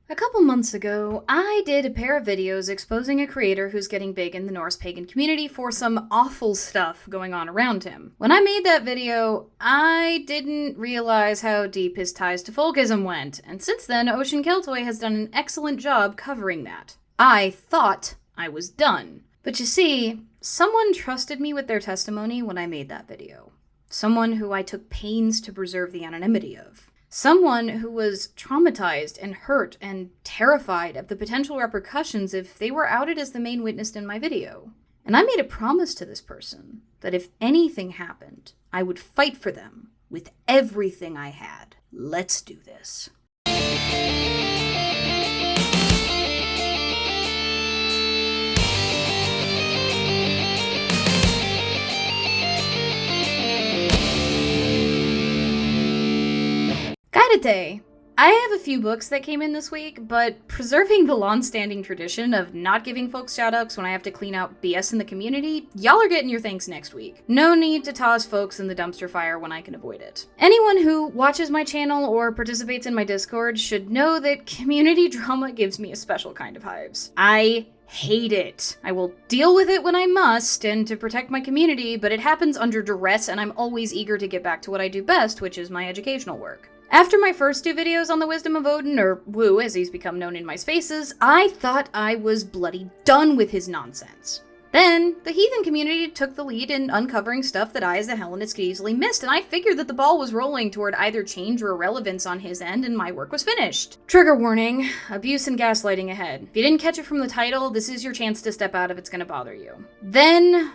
A couple months ago, I did a pair of videos exposing a creator who's getting big in the Norse pagan community for some awful stuff going on around him. When I made that video, I didn't realize how deep his ties to folkism went, and since then, JACandQuill has done an excellent job covering that. I thought I was done. But you see, someone trusted me with their testimony when I made that video. Someone who I took pains to preserve the anonymity of. Someone who was traumatized and hurt and terrified of the potential repercussions if they were outed as the main witness in my video. And I made a promise to this person that if anything happened, I would fight for them with everything I had. Let's do this. Today, I have a few books that came in this week, but preserving the long-standing tradition of not giving folks shoutouts when I have to clean out BS in the community, y'all are getting your thanks next week. No need to toss folks in the dumpster fire when I can avoid it. Anyone who watches my channel or participates in my Discord should know that community drama gives me a special kind of hives. I hate it. I will deal with it when I must and to protect my community, but it happens under duress and I'm always eager to get back to what I do best, which is my educational work. After my first two videos on the wisdom of Odin, or Woo as he's become known in my spaces, I thought I was bloody done with his nonsense. Then, the heathen community took the lead in uncovering stuff that I as a Hellenist could easily miss, and I figured that the ball was rolling toward either change or irrelevance on his end, and my work was finished. Trigger warning, abuse and gaslighting ahead. If you didn't catch it from the title, this is your chance to step out if it's gonna bother you. Then,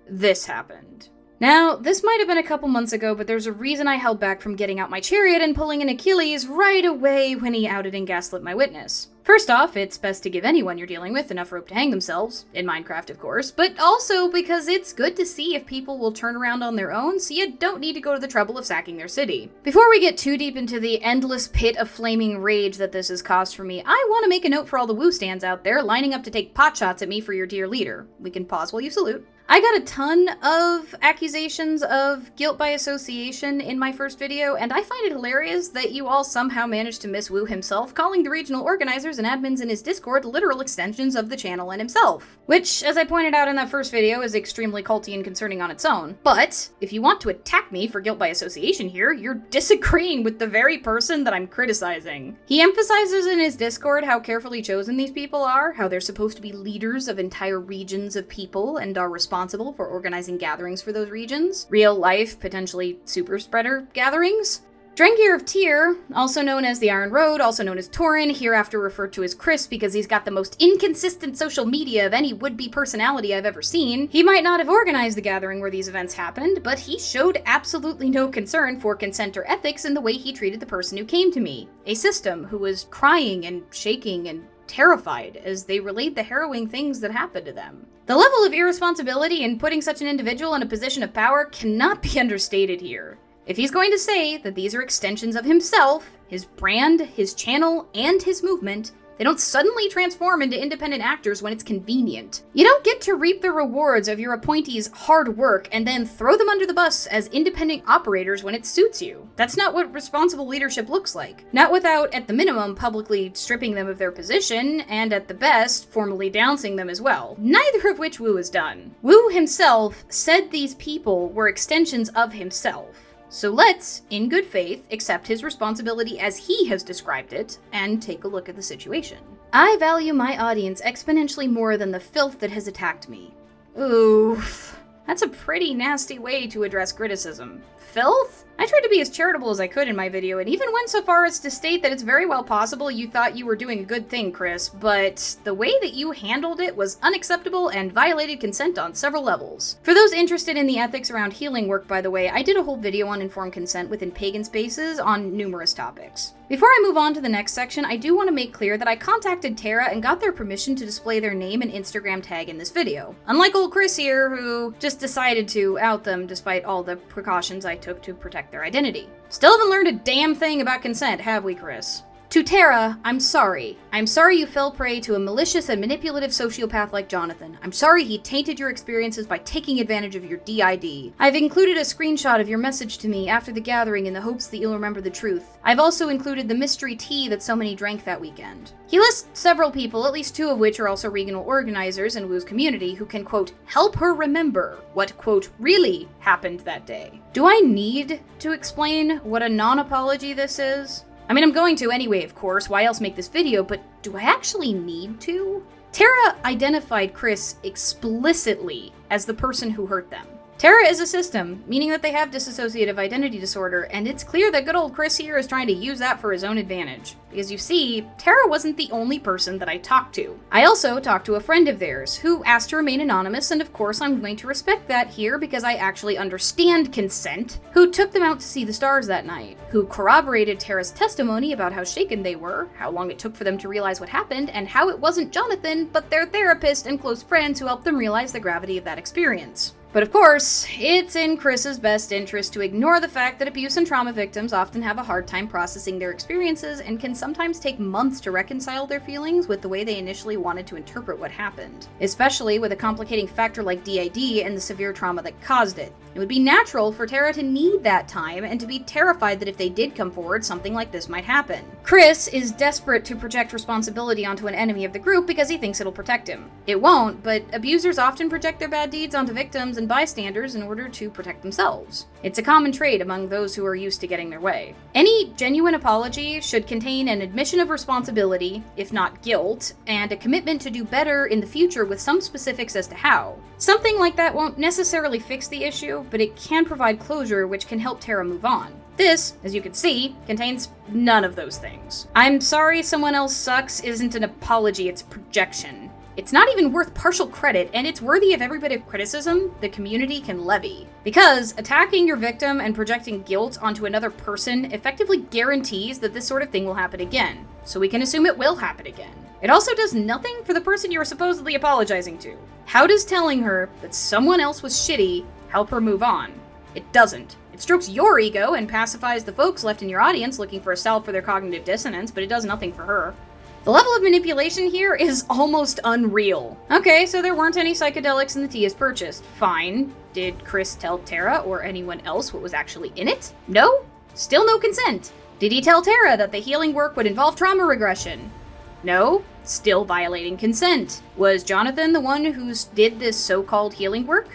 this happened. Now, this might have been a couple months ago, but there's a reason I held back from getting out my chariot and pulling an Achilles right away when he outed and gaslit my witness. First off, it's best to give anyone you're dealing with enough rope to hang themselves, in Minecraft of course, but also because it's good to see if people will turn around on their own so you don't need to go to the trouble of sacking their city. Before we get too deep into the endless pit of flaming rage that this has caused for me, I want to make a note for all the Woo stands out there lining up to take potshots at me for your dear leader. We can pause while you salute. I got a ton of accusations of guilt by association in my first video, and I find it hilarious that you all somehow managed to miss Woo himself, calling the regional organizers and admins in his Discord literal extensions of the channel and himself. Which, as I pointed out in that first video, is extremely culty and concerning on its own. But, if you want to attack me for guilt by association here, you're disagreeing with the very person that I'm criticizing. He emphasizes in his Discord how carefully chosen these people are, how they're supposed to be leaders of entire regions of people and are responsible for organizing gatherings for those regions. Real life, potentially super spreader gatherings. Drengir of Tyr, also known as the Iron Road, also known as Torin, hereafter referred to as Chris because he's got the most inconsistent social media of any would-be personality I've ever seen. He might not have organized the gathering where these events happened, but he showed absolutely no concern for consent or ethics in the way he treated the person who came to me. A system who was crying and shaking and terrified as they relayed the harrowing things that happened to them. The level of irresponsibility in putting such an individual in a position of power cannot be understated here. If he's going to say that these are extensions of himself, his brand, his channel, and his movement, they don't suddenly transform into independent actors when it's convenient. You don't get to reap the rewards of your appointees' hard work and then throw them under the bus as independent operators when it suits you. That's not what responsible leadership looks like. Not without, at the minimum, publicly stripping them of their position, and at the best, formally denouncing them as well. Neither of which Woo has done. Woo himself said these people were extensions of himself. So let's, in good faith, accept his responsibility as he has described it, and take a look at the situation. I value my audience exponentially more than the filth that has attacked me. Oof. That's a pretty nasty way to address criticism. Filth? I tried to be as charitable as I could in my video, and even went so far as to state that it's very well possible you thought you were doing a good thing, Chris, but the way that you handled it was unacceptable and violated consent on several levels. For those interested in the ethics around healing work, by the way, I did a whole video on informed consent within pagan spaces on numerous topics. Before I move on to the next section, I do want to make clear that I contacted Tara and got their permission to display their name and Instagram tag in this video. Unlike old Chris here, who just decided to out them despite all the precautions I took to protect their identity. Still haven't learned a damn thing about consent, have we, Chris? To Tara, I'm sorry. I'm sorry you fell prey to a malicious and manipulative sociopath like Jonathan. I'm sorry he tainted your experiences by taking advantage of your DID. I've included a screenshot of your message to me after the gathering in the hopes that you'll remember the truth. I've also included the mystery tea that so many drank that weekend. He lists several people, at least 2 of which are also regional organizers in Wu's community, who can, quote, help her remember what, quote, really happened that day. Do I need to explain what a non-apology this is? I mean, I'm going to anyway, of course, why else make this video, but do I actually need to? Tara identified Chris explicitly as the person who hurt them. Tara is a system, meaning that they have dissociative identity disorder, and it's clear that good old Chris here is trying to use that for his own advantage. Because you see, Tara wasn't the only person that I talked to. I also talked to a friend of theirs, who asked to remain anonymous, and of course I'm going to respect that here because I actually understand consent, who took them out to see the stars that night, who corroborated Tara's testimony about how shaken they were, how long it took for them to realize what happened, and how it wasn't Jonathan, but their therapist and close friends who helped them realize the gravity of that experience. But of course, it's in Chris's best interest to ignore the fact that abuse and trauma victims often have a hard time processing their experiences and can sometimes take months to reconcile their feelings with the way they initially wanted to interpret what happened, especially with a complicating factor like DID and the severe trauma that caused it. It would be natural for Tara to need that time and to be terrified that if they did come forward, something like this might happen. Chris is desperate to project responsibility onto an enemy of the group because he thinks it'll protect him. It won't, but abusers often project their bad deeds onto victims and bystanders in order to protect themselves. It's a common trait among those who are used to getting their way. Any genuine apology should contain an admission of responsibility, if not guilt, and a commitment to do better in the future with some specifics as to how. Something like that won't necessarily fix the issue, but it can provide closure which can help Tara move on. This, as you can see, contains none of those things. I'm sorry someone else sucks isn't an apology, it's projection. It's not even worth partial credit, and it's worthy of every bit of criticism the community can levy. Because attacking your victim and projecting guilt onto another person effectively guarantees that this sort of thing will happen again, so we can assume it will happen again. It also does nothing for the person you're supposedly apologizing to. How does telling her that someone else was shitty help her move on? It doesn't. It strokes your ego and pacifies the folks left in your audience looking for a salve for their cognitive dissonance, but it does nothing for her. The level of manipulation here is almost unreal. Okay, so there weren't any psychedelics in the tea as purchased. Fine. Did Chris tell Tara or anyone else what was actually in it? No? Still no consent. Did he tell Tara that the healing work would involve trauma regression? No? Still violating consent. Was Jonathan the one who did this so-called healing work?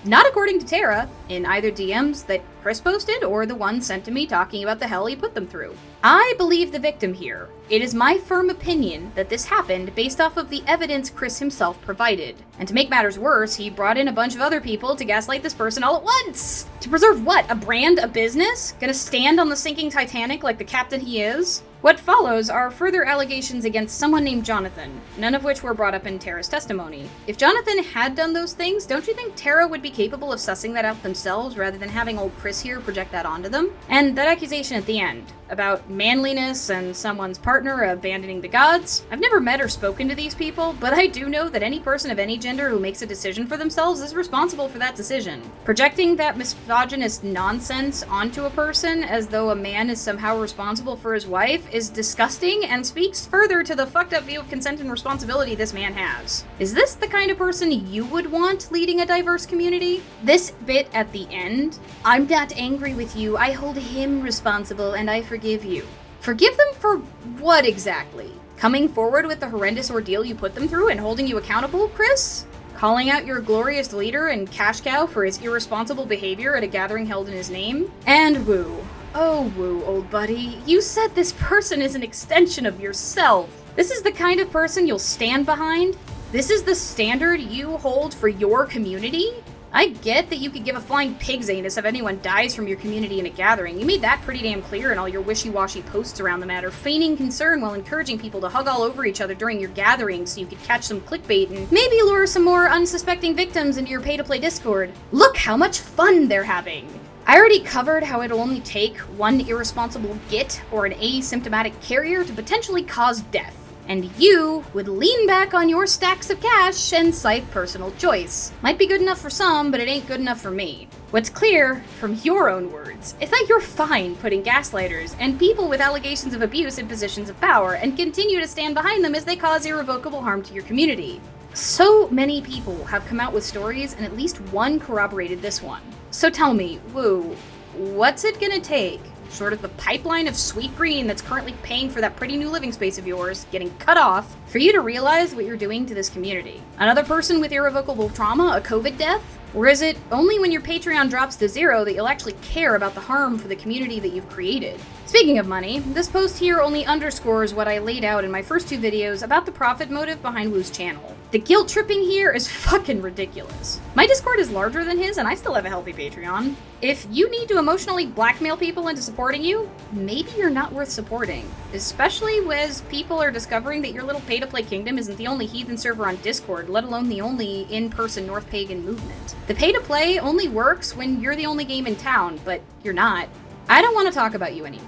Not according to Tara, in either DMs that Chris posted or the one sent to me talking about the hell he put them through. I believe the victim here. It is my firm opinion that this happened based off of the evidence Chris himself provided. And to make matters worse, he brought in a bunch of other people to gaslight this person all at once! To preserve what? A brand? A business? Gonna stand on the sinking Titanic like the captain he is? What follows are further allegations against someone named Jonathan, none of which were brought up in Tara's testimony. If Jonathan had done those things, don't you think Tara would be capable of sussing that out themselves rather than having old Chris here project that onto them? And that accusation at the end, about manliness and someone's partner abandoning the gods. I've never met or spoken to these people, but I do know that any person of any gender who makes a decision for themselves is responsible for that decision. Projecting that misogynist nonsense onto a person as though a man is somehow responsible for his wife is disgusting and speaks further to the fucked up view of consent and responsibility this man has. Is this the kind of person you would want leading a diverse community? This bit at the end, I'm not angry with you, I hold him responsible and I forgive you. Forgive them for what exactly? Coming forward with the horrendous ordeal you put them through and holding you accountable, Chris? Calling out your glorious leader and cash cow for his irresponsible behavior at a gathering held in his name? And Wu. Oh, Wu, old buddy, you said this person is an extension of yourself. This is the kind of person you'll stand behind? This is the standard you hold for your community? I get that you could give a flying pig's anus if anyone dies from your community in a gathering. You made that pretty damn clear in all your wishy-washy posts around the matter, feigning concern while encouraging people to hug all over each other during your gatherings so you could catch some clickbait and maybe lure some more unsuspecting victims into your pay-to-play Discord. Look how much fun they're having! I already covered how it'll only take one irresponsible git or an asymptomatic carrier to potentially cause death. And you would lean back on your stacks of cash and cite personal choice. Might be good enough for some, but it ain't good enough for me. What's clear, from your own words, is that you're fine putting gaslighters and people with allegations of abuse in positions of power and continue to stand behind them as they cause irrevocable harm to your community. So many people have come out with stories, and at least one corroborated this one. So tell me, Woo, what's it gonna take, short of the pipeline of sweet green that's currently paying for that pretty new living space of yours getting cut off, for you to realize what you're doing to this community? Another person with irrevocable trauma, a COVID death? Or is it only when your Patreon drops to 0 that you'll actually care about the harm for the community that you've created? Speaking of money, this post here only underscores what I laid out in my first 2 videos about the profit motive behind Woo's channel. The guilt tripping here is fucking ridiculous. My Discord is larger than his, and I still have a healthy Patreon. If you need to emotionally blackmail people into supporting you, maybe you're not worth supporting. Especially as people are discovering that your little pay-to-play kingdom isn't the only heathen server on Discord, let alone the only in-person North Pagan movement. The pay-to-play only works when you're the only game in town, but you're not. I don't want to talk about you anymore,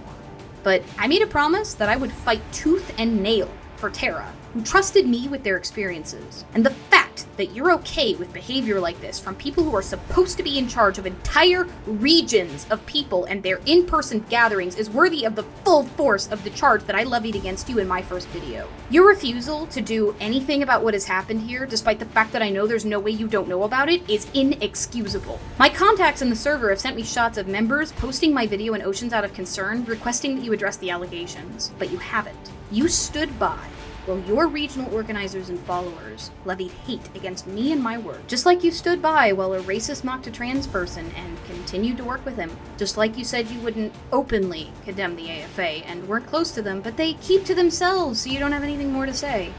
but I made a promise that I would fight tooth and nail for Terra, who trusted me with their experiences. And the fact that you're okay with behavior like this from people who are supposed to be in charge of entire regions of people and their in-person gatherings is worthy of the full force of the charge that I levied against you in my first video. Your refusal to do anything about what has happened here, despite the fact that I know there's no way you don't know about it, is inexcusable. My contacts in the server have sent me shots of members posting my video in Oceans out of concern, requesting that you address the allegations, but you haven't. You stood by while your regional organizers and followers levied hate against me and my work. Just like you stood by while a racist mocked a trans person and continued to work with him. Just like you said you wouldn't openly condemn the AFA and weren't close to them, but they keep to themselves so you don't have anything more to say.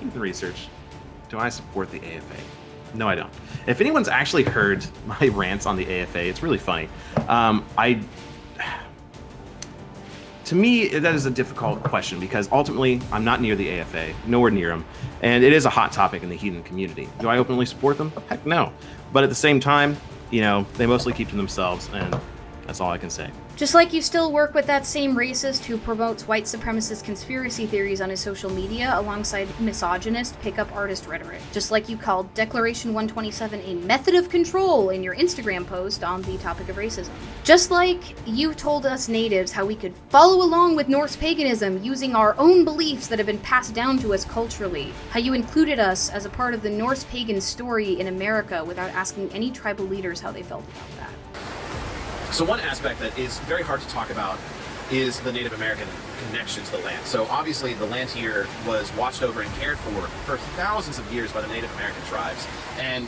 Keep the research. Do I support the AFA? No, I don't. If anyone's actually heard my rants on the AFA, it's really funny. To me, that is a difficult question because ultimately, I'm not near the AFA, nowhere near them, and it is a hot topic in the heathen community. Do I openly support them? Heck no. But at the same time, you know, they mostly keep to themselves, and that's all I can say. Just like you still work with that same racist who promotes white supremacist conspiracy theories on his social media alongside misogynist pickup artist rhetoric. Just like you called Declaration 127 a method of control in your Instagram post on the topic of racism. Just like you told us natives how we could follow along with Norse paganism using our own beliefs that have been passed down to us culturally. How you included us as a part of the Norse pagan story in America without asking any tribal leaders how they felt about that. So one aspect that is very hard to talk about is the Native American connection to the land. So obviously the land here was watched over and cared for thousands of years by the Native American tribes. And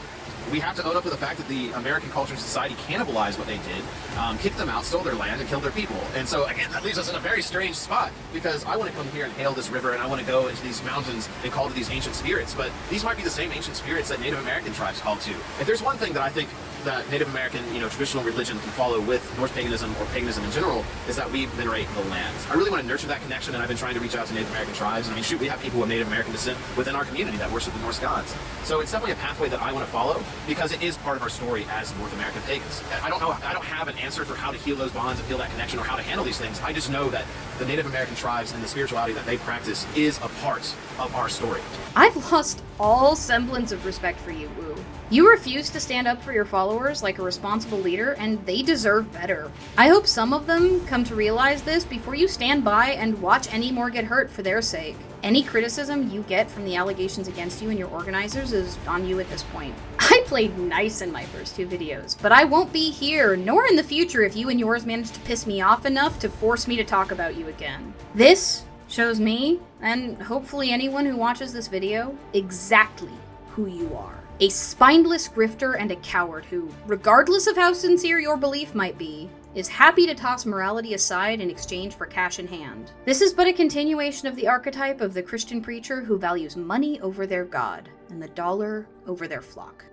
we have to own up to the fact that the American culture and society cannibalized what they did, kicked them out, stole their land, and killed their people. And so again, that leaves us in a very strange spot because I want to come here and hail this river and I want to go into these mountains and call to these ancient spirits, but these might be the same ancient spirits that Native American tribes call to. If there's one thing that I think that Native American, traditional religion can follow with Norse paganism or paganism in general is that we venerate the lands. I really want to nurture that connection, and I've been trying to reach out to Native American tribes. And I mean, shoot, we have people of Native American descent within our community that worship the Norse gods. So it's definitely a pathway that I want to follow because it is part of our story as North American pagans. I don't have an answer for how to heal those bonds and heal that connection or how to handle these things. I just know that the Native American tribes and the spirituality that they practice is a part of our story. I've lost all semblance of respect for you, Woo. You refuse to stand up for your followers like a responsible leader, and they deserve better. I hope some of them come to realize this before you stand by and watch any more get hurt for their sake. Any criticism you get from the allegations against you and your organizers is on you at this point. I played nice in my first 2 videos, but I won't be here, nor in the future if you and yours manage to piss me off enough to force me to talk about you again. This shows me, and hopefully anyone who watches this video, exactly who you are. A spineless grifter and a coward who, regardless of how sincere your belief might be, is happy to toss morality aside in exchange for cash in hand. This is but a continuation of the archetype of the Christian preacher who values money over their God and the dollar over their flock.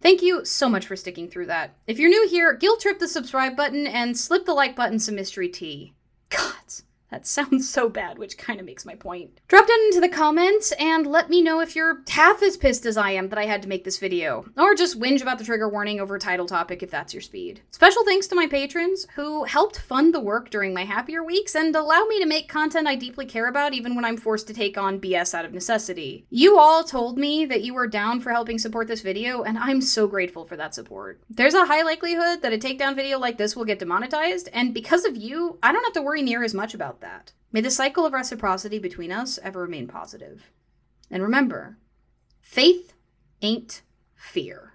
Thank you so much for sticking through that. If you're new here, guilt trip the subscribe button and slip the like button some mystery tea. Gods, That sounds so bad, which kind of makes my point. Drop down into the comments and let me know if you're half as pissed as I am that I had to make this video, or just whinge about the trigger warning over title topic if that's your speed. Special thanks to my patrons who helped fund the work during my happier weeks and allow me to make content I deeply care about even when I'm forced to take on BS out of necessity. You all told me that you were down for helping support this video, and I'm so grateful for that support. There's a high likelihood that a takedown video like this will get demonetized, and because of you, I don't have to worry near as much about that. May the cycle of reciprocity between us ever remain positive. And remember, faith ain't fear.